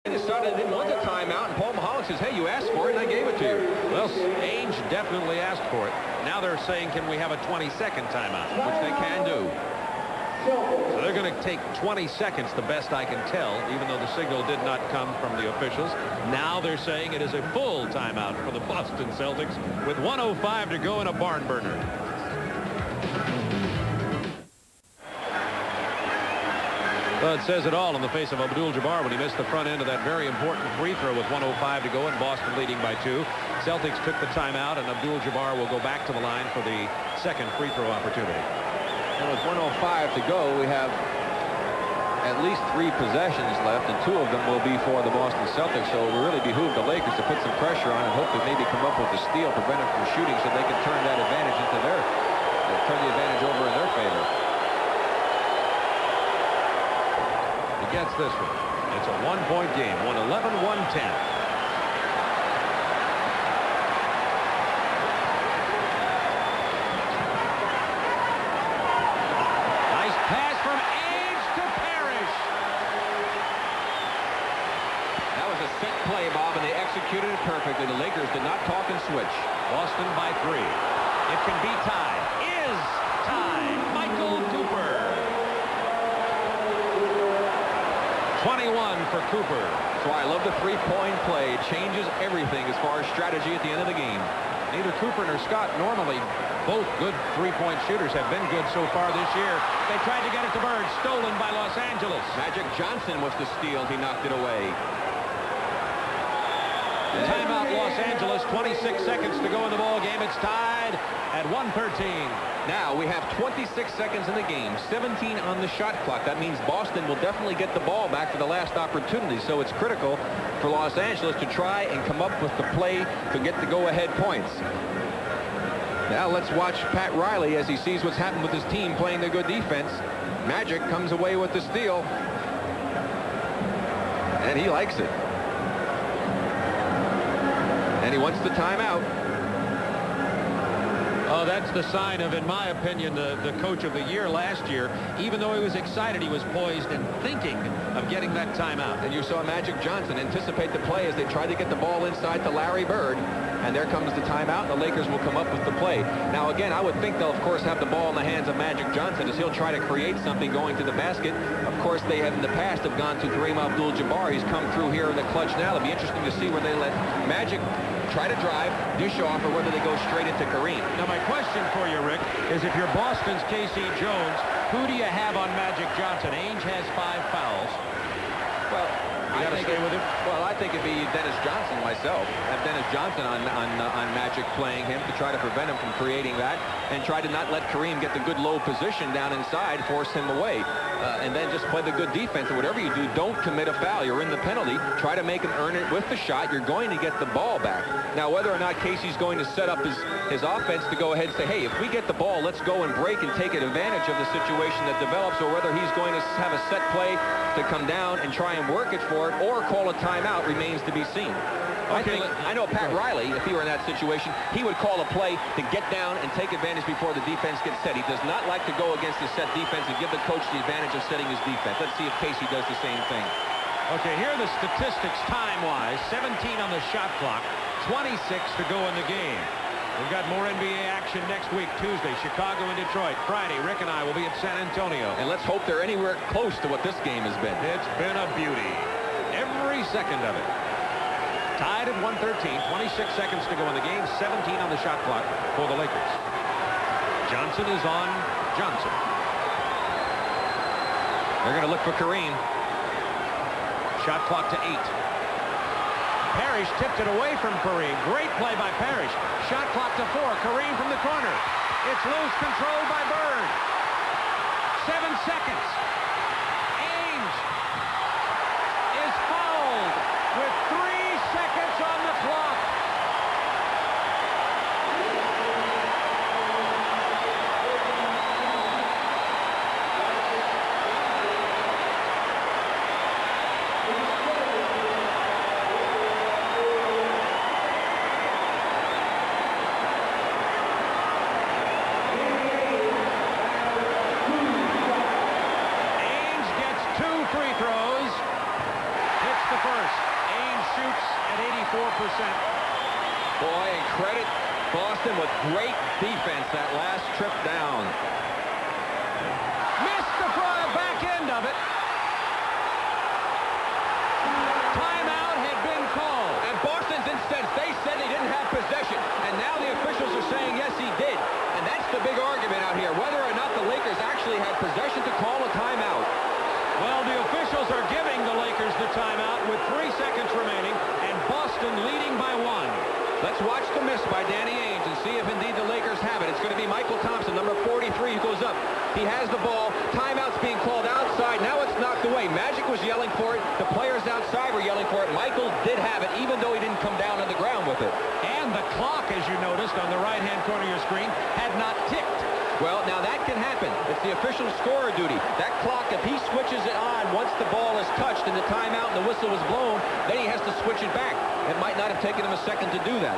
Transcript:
They decided they didn't want the timeout, and Paul Mahalik says, hey, you asked for it, and I gave it to you. Well, Ainge definitely asked for it. Now they're saying, can we have a 20-second timeout? Which they can do. So they're going to take 20 seconds, the best I can tell, even though the signal did not come from the officials. Now they're saying it is a full timeout for the Boston Celtics with 1:05 to go in a barn burner. Well, it says it all in the face of Abdul-Jabbar when he missed the front end of that very important free throw with 1:05 to go and Boston leading by 2. Celtics took the timeout, and Abdul-Jabbar will go back to the line for the second free throw opportunity. And with 1:05 to go, we have at least 3 possessions left, and 2 of them will be for the Boston Celtics. So it will really behoove the Lakers to put some pressure on and hopefully maybe come up with a steal, prevent them from shooting, so they can turn that advantage into turn the advantage over in their favor. Gets this one. It's a 1-point game. 111-110. Nice pass from Ainge to Parrish. That was a set play, Bob, and they executed it perfectly. The Lakers did not talk and switch. Boston by 3. It can be tied. Is tied. Michael Cooper. 21 for Cooper. That's why I love the three-point play. It changes everything as far as strategy at the end of the game. Neither Cooper nor Scott, normally both good three-point shooters, have been good so far this year. They tried to get it to Bird. Stolen by Los Angeles. Magic Johnson was the steal. He knocked it away. Timeout, Los Angeles. 26 seconds to go in the ball game. It's tied at 1:13. Now we have 26 seconds in the game, 17 on the shot clock. That means Boston will definitely get the ball back for the last opportunity. So it's critical for Los Angeles to try and come up with the play to get the go-ahead points. Now let's watch Pat Riley as he sees what's happened with his team playing their good defense. Magic comes away with the steal, and he likes it. And he wants the timeout. Oh, that's the sign of, in my opinion, the coach of the year last year. Even though he was excited, he was poised and thinking of getting that timeout. And you saw Magic Johnson anticipate the play as they tried to get the ball inside to Larry Bird. And there comes the timeout. The Lakers will come up with the play. Now, again, I would think they'll, of course, have the ball in the hands of Magic Johnson as he'll try to create something going to the basket. Of course, they have in the past have gone to Kareem Abdul-Jabbar. He's come through here in the clutch now. It'll be interesting to see where they let Magic try to drive, dish off, or whether they go straight into Kareem. Now, my question for you, Rick, is if you're Boston's K.C. Jones, who do you have on Magic Johnson? Ainge has 5 fouls. Well, you got to stay with him. Well, I think it'd be Dennis Johnson myself. Have Dennis Johnson on Magic playing him to try to prevent him from creating that, and try to not let Kareem get the good low position down inside, force him away. And then just play the good defense. And whatever you do, don't commit a foul. You're in the penalty. Try to make him earn it with the shot. You're going to get the ball back. Now, whether or not Casey's going to set up his offense to go ahead and say, hey, if we get the ball, let's go and break and take advantage of the situation that develops, or whether he's going to have a set play to come down and try and work it for it, or call a timeout, remains to be seen. Okay, I know Pat Riley, if he were in that situation, he would call a play to get down and take advantage before the defense gets set. He does not like to go against the set defense and give the coach the advantage of setting his defense. Let's see if Casey does the same thing. Okay, here are the statistics time-wise. 17 on the shot clock, 26 to go in the game. We've got more NBA action next week, Tuesday, Chicago and Detroit. Friday, Rick and I will be at San Antonio. And let's hope they're anywhere close to what this game has been. It's been a beauty. Every second of it. Tied at 1:13, 26 seconds to go in the game, 17 on the shot clock for the Lakers. Johnson is on Johnson. They're going to look for Kareem. Shot clock to 8. Parrish tipped it away from Kareem. Great play by Parrish. Shot clock to 4. Kareem from the corner. It's loose, controlled by Bird. 7 seconds. Ainge is fouled with 3 seconds on the clock. shoots at 84%. Boy, and credit Boston with great defense that last trip down. Missed the front back end of it. Timeout had been called. And Boston's instead, they said they didn't have possession. And now the officials are saying, yes, he did. And that's the big argument out here, whether or not the Lakers actually had possession to call a timeout. Well, the officials are giving the Lakers the timeout with 3 seconds remaining, and Boston leading by 1. Let's watch the miss by Danny Ainge and see if indeed the Lakers have it. It's going to be Michael Thompson, number 43, who goes up. He has the ball. Timeout's being called outside. Now it's knocked away. Magic was yelling for it. The players outside were yelling for it. Michael did have it, even though he didn't come down on the ground with it. And the clock, as you noticed on the right-hand corner of your screen, had not ticked. Well, now that can happen. It's the official scorer duty. That clock, if he switches it on once the ball is touched and the timeout and the whistle was blown, then he has to switch it back. It might not have taken him a second to do that.